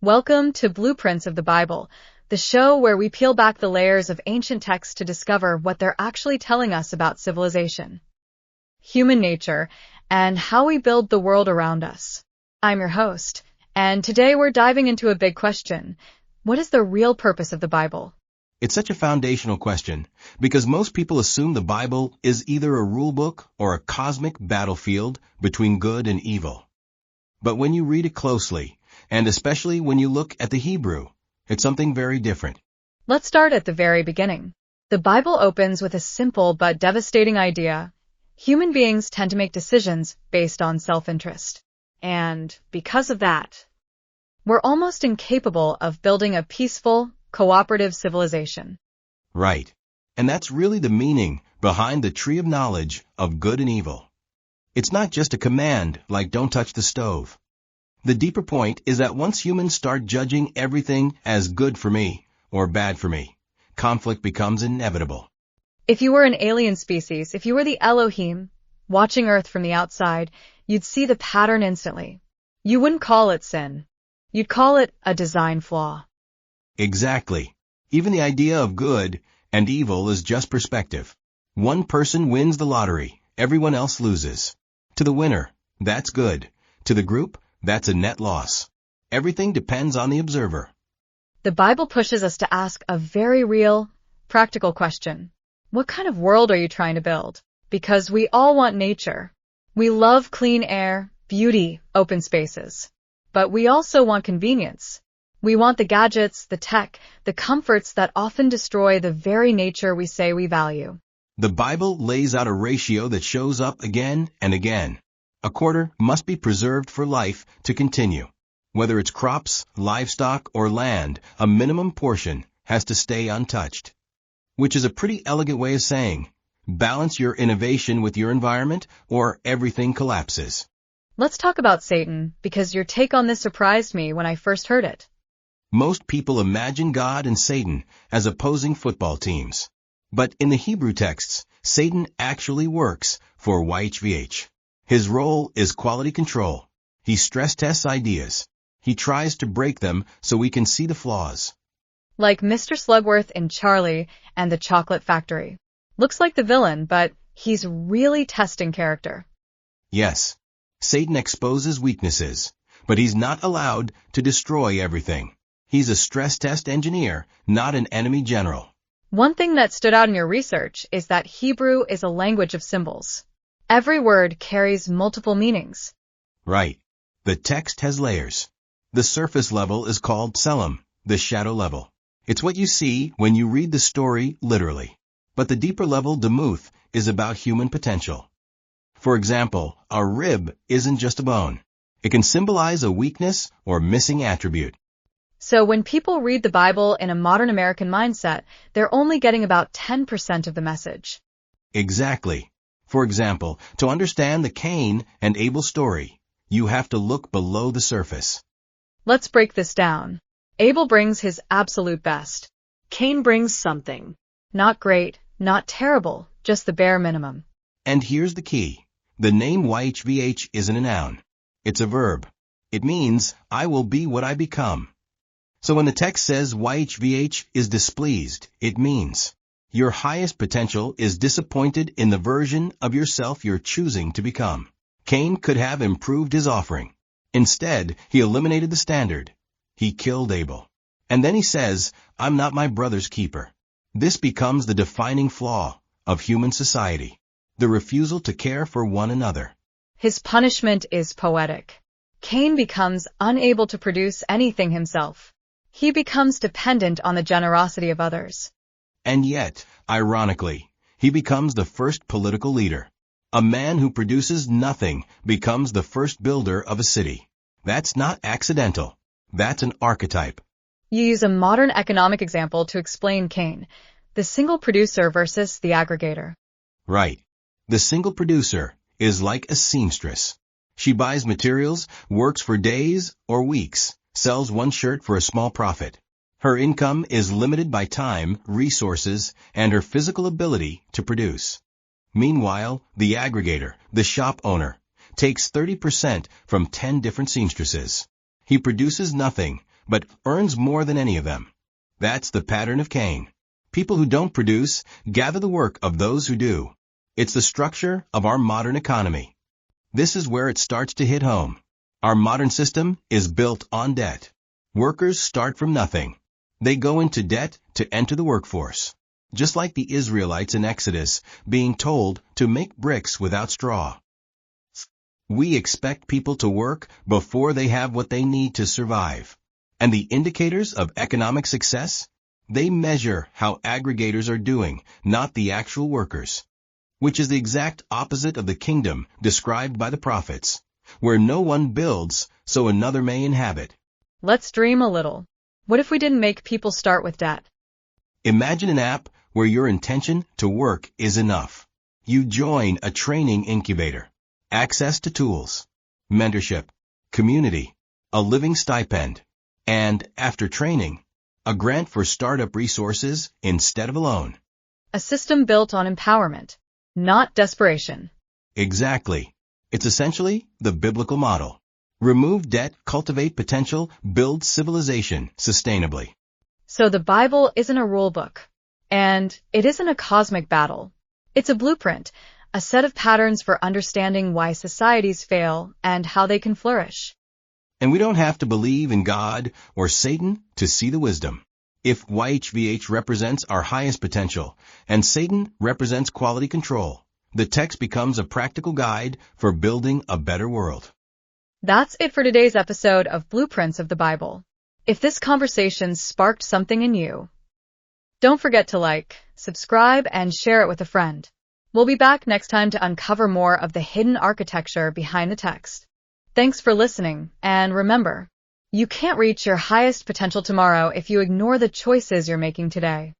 Welcome to Blueprints of the Bible, the show where we peel back the layers of ancient texts to discover what they're actually telling us about civilization, human nature, and how we build the world around us. I'm your host, and today we're diving into a big question. What is the real purpose of the Bible? It's such a foundational question, because most people assume the Bible is either a rule book or a cosmic battlefield between good and evil. But when you read it closely, and especially when you look at the Hebrew, it's something very different. Let's start at the very beginning. The Bible opens with a simple but devastating idea. Human beings tend to make decisions based on self-interest. And because of that, we're almost incapable of building a peaceful, cooperative civilization. Right. And that's really the meaning behind the tree of knowledge of good and evil. It's not just a command like don't touch the stove. The deeper point is that once humans start judging everything as good for me or bad for me, conflict becomes inevitable. If you were an alien species, if you were the Elohim, watching Earth from the outside, you'd see the pattern instantly. You wouldn't call it sin. You'd call it a design flaw. Exactly. Even the idea of good and evil is just perspective. One person wins the lottery, everyone else loses. To the winner, that's good. To the group, that's a net loss. Everything depends on the observer. The Bible pushes us to ask a very real, practical question. What kind of world are you trying to build? Because we all want nature. We love clean air, beauty, open spaces. But we also want convenience. We want the gadgets, the tech, the comforts that often destroy the very nature we say we value. The Bible lays out a ratio that shows up again and again. A quarter must be preserved for life to continue. Whether it's crops, livestock, or land, a minimum portion has to stay untouched. Which is a pretty elegant way of saying, balance your innovation with your environment or everything collapses. Let's talk about Satan, because your take on this surprised me when I first heard it. Most people imagine God and Satan as opposing football teams. But in the Hebrew texts, Satan actually works for YHVH. His role is quality control. He stress tests ideas. He tries to break them so we can see the flaws. Like Mr. Slugworth in Charlie and the Chocolate Factory. Looks like the villain, but he's really testing character. Yes, Satan exposes weaknesses, but he's not allowed to destroy everything. He's a stress test engineer, not an enemy general. One thing that stood out in your research is that Hebrew is a language of symbols. Every word carries multiple meanings. Right. The text has layers. The surface level is called Tselem, the shadow level. It's what you see when you read the story literally. But the deeper level, Demuth, is about human potential. For example, a rib isn't just a bone. It can symbolize a weakness or missing attribute. So when people read the Bible in a modern American mindset, they're only getting about 10% of the message. Exactly. For example, to understand the Cain and Abel story, you have to look below the surface. Let's break this down. Abel brings his absolute best. Cain brings something. Not great, not terrible, just the bare minimum. And here's the key. The name YHVH isn't a noun. It's a verb. It means, I will be what I become. So when the text says YHVH is displeased, it means your highest potential is disappointed in the version of yourself you're choosing to become. Cain could have improved his offering. Instead, he eliminated the standard. He killed Abel. And then he says, I'm not my brother's keeper. This becomes the defining flaw of human society, the refusal to care for one another. His punishment is poetic. Cain becomes unable to produce anything himself. He becomes dependent on the generosity of others. And yet, ironically, he becomes the first political leader. A man who produces nothing becomes the first builder of a city. That's not accidental. That's an archetype. You use a modern economic example to explain Cain, the single producer versus the aggregator. Right. The single producer is like a seamstress. She buys materials, works for days or weeks, sells one shirt for a small profit. Her income is limited by time, resources, and her physical ability to produce. Meanwhile, the aggregator, the shop owner, takes 30% from 10 different seamstresses. He produces nothing, but earns more than any of them. That's the pattern of Cain. People who don't produce gather the work of those who do. It's the structure of our modern economy. This is where it starts to hit home. Our modern system is built on debt. Workers start from nothing. They go into debt to enter the workforce. Just like the Israelites in Exodus being told to make bricks without straw. We expect people to work before they have what they need to survive. And the indicators of economic success? They measure how aggregators are doing, not the actual workers. Which is the exact opposite of the kingdom described by the prophets, where no one builds so another may inhabit. Let's dream a little. What if we didn't make people start with debt? Imagine an app where your intention to work is enough. You join a training incubator, access to tools, mentorship, community, a living stipend, and, after training, a grant for startup resources instead of a loan. A system built on empowerment, not desperation. Exactly. It's essentially the biblical model. Remove debt, cultivate potential, build civilization sustainably. So the Bible isn't a rule book. And it isn't a cosmic battle. It's a blueprint, a set of patterns for understanding why societies fail and how they can flourish. And we don't have to believe in God or Satan to see the wisdom. If YHVH represents our highest potential and Satan represents quality control, the text becomes a practical guide for building a better world. That's it for today's episode of Blueprints of the Bible. If this conversation sparked something in you, don't forget to like, subscribe, and share it with a friend. We'll be back next time to uncover more of the hidden architecture behind the text. Thanks for listening, and remember, you can't reach your highest potential tomorrow if you ignore the choices you're making today.